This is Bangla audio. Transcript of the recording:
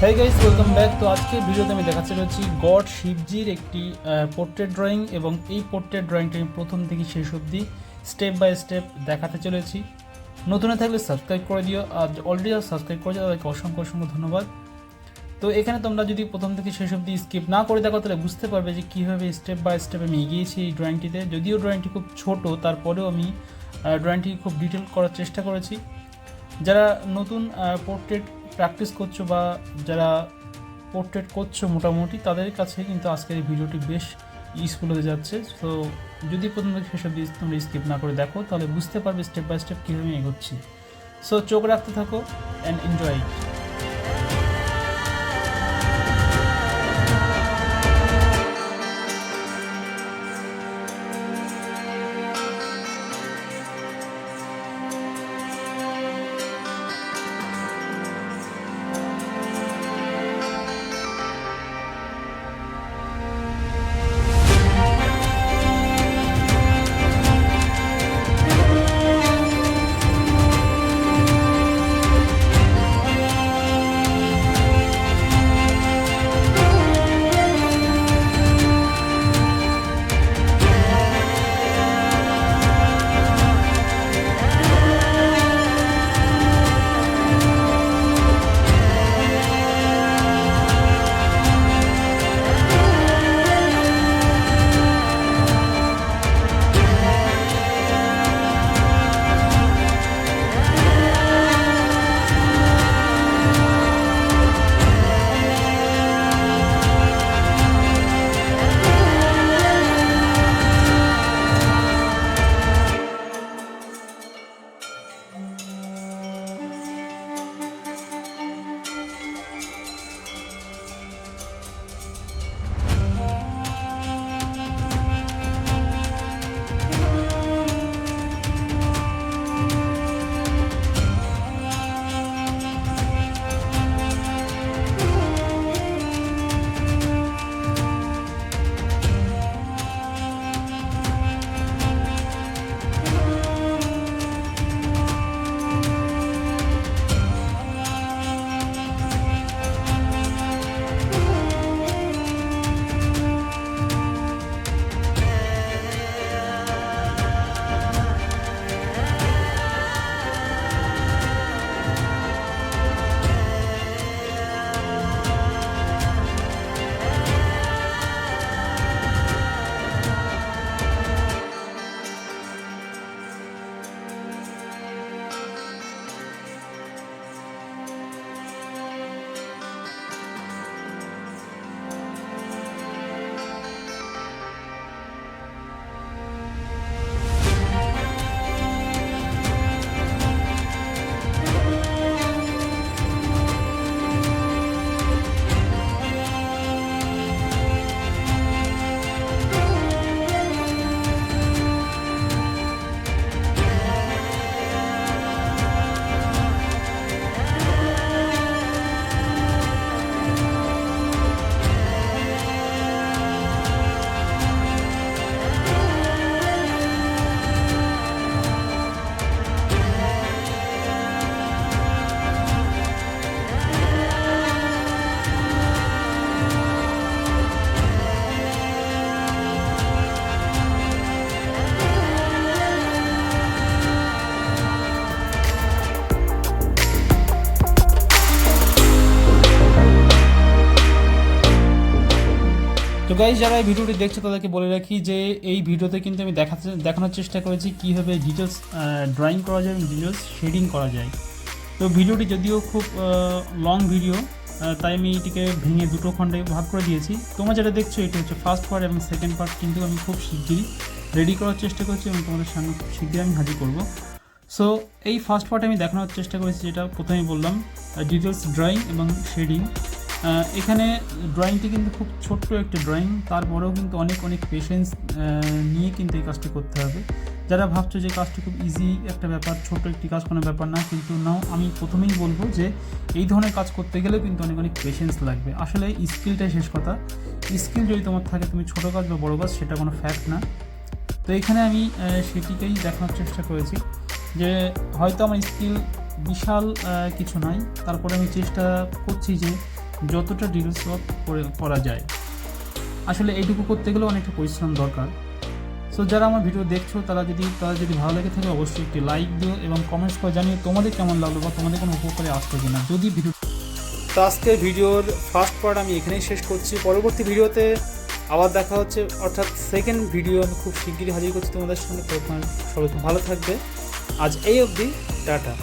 Hi guys, welcome back. তো আজকে ভিডিওতে আমি দেখাতে চলেছি গড শিবজির একটি পোর্ট্রেট ড্রয়িং, এবং এই পোর্ট্রেট ড্রয়িংটি আমি প্রথম থেকে শেষ অবধি স্টেপ বাই স্টেপ দেখাতে চলেছি। নতুন থাকলে সাবস্ক্রাইব করে দিও, আর অলরেডি যারা সাবস্ক্রাইব করেছো তাদেরকে অসংখ্য অসংখ্য ধন্যবাদ। তো এখানে তোমরা যদি প্রথম থেকে শেষ অবধি স্কিপ না করে দেখো তাহলে বুঝতে পারবে যে কীভাবে স্টেপ বাই স্টেপ আমি এগিয়েছি এই ড্রয়িংটিতে। যদিও ড্রয়িংটি খুব ছোট, তারপরেও আমি ড্রয়িংটি খুব ডিটেল করার চেষ্টা করেছি। যারা নতুন পোর্ট্রেট প্র্যাকটিস করছো বা যারা পোর্ট্রেট করছো মোটামুটি, তাদের কাছে কিন্তু আজকের এই ভিডিওটি বেশ ইউজফুল হতে যাচ্ছে। সো যদি প্রথম থেকে শেষ অবধি তোমরা স্কিপ না করে দেখো তাহলে বুঝতে পারবে স্টেপ বাই স্টেপ কীভাবে এগোচ্ছি। সো চোখ রাখতে থাকো অ্যান্ড এনজয় ইট। তো গাইজ, যারা এই ভিডিওটি দেখছো তাদেরকে বলে রাখি যে এই ভিডিওতে কিন্তু আমি দেখানোর চেষ্টা করেছি কীভাবে ডিটেলস ড্রয়িং করা যায় এবং ডিটেলস শেডিং করা যায়। তো ভিডিওটি যদিও খুব লং ভিডিও, তাই আমি এটিকে ভেঙে দুটো খণ্ডে ভাগ করে দিয়েছি। তোমরা যেটা দেখছো এটি হচ্ছে ফার্স্ট পার্ট, এবং সেকেন্ড পার্ট কিন্তু আমি খুব শিগগিরই রেডি করার চেষ্টা করছি এবং তোমাদের সামনে খুব শিগগিরই আমি হাজির করবো। সো এই ফার্স্ট পার্টে আমি দেখানোর চেষ্টা করেছি, যেটা প্রথমেই বললাম, ডিটেলস ড্রয়িং এবং শেডিং। এখানে ড্রয়িংটি কিন্তু খুব ছোট্ট একটি ড্রয়িং, তারপরেও কিন্তু অনেক অনেক পেশেন্স নিয়ে কিন্তু এই কাজটি করতে হবে। যারা ভাবছো যে কাজটি খুব ইজি একটা ব্যাপার, ছোট একটি কাজ, কোনো ব্যাপার না, কিন্তু নাও আমি প্রথমেই বলবো যে এই ধরনের কাজ করতে গেলেও কিন্তু অনেক অনেক পেশেন্স লাগবে। আসলে স্কিলটাই শেষ কথা। স্কিল যদি তোমার থাকে, তুমি ছোটো কাজ বা বড়ো কাজ সেটা কোনো ফ্যাক্ট না। তো এখানে আমি সেটিকেই দেখানোর চেষ্টা করেছি যে হয়তো আমার স্কিল বিশাল কিছু নয়, তারপরে আমি চেষ্টা করছি যে যতটা ডিটেলস ওয়ার্ক করা যায়। আসলে এইটুকু করতে গেলেও অনেকটা পরিশ্রম দরকার। সো যারা আমার ভিডিও দেখছো তারা যদি ভালো লেগে থাকে অবশ্যই একটি লাইক দিও এবং কমেন্টস করে জানিও তোমাদের কেমন লাগলো বা তোমাদের কোনো উপকারে আসতো কিনা যদি ভিডিও। তো আজকে ভিডিওর ফার্স্ট পার্ট আমি এখানেই শেষ করছি। পরবর্তী ভিডিওতে আবার দেখা হচ্ছে, অর্থাৎ সেকেন্ড ভিডিও আমি খুব শিগগিরই হাজির করছি তোমাদের সামনে। তখন সবাই খুব ভালো থাকবে। আজ এই অবধি, টাটা।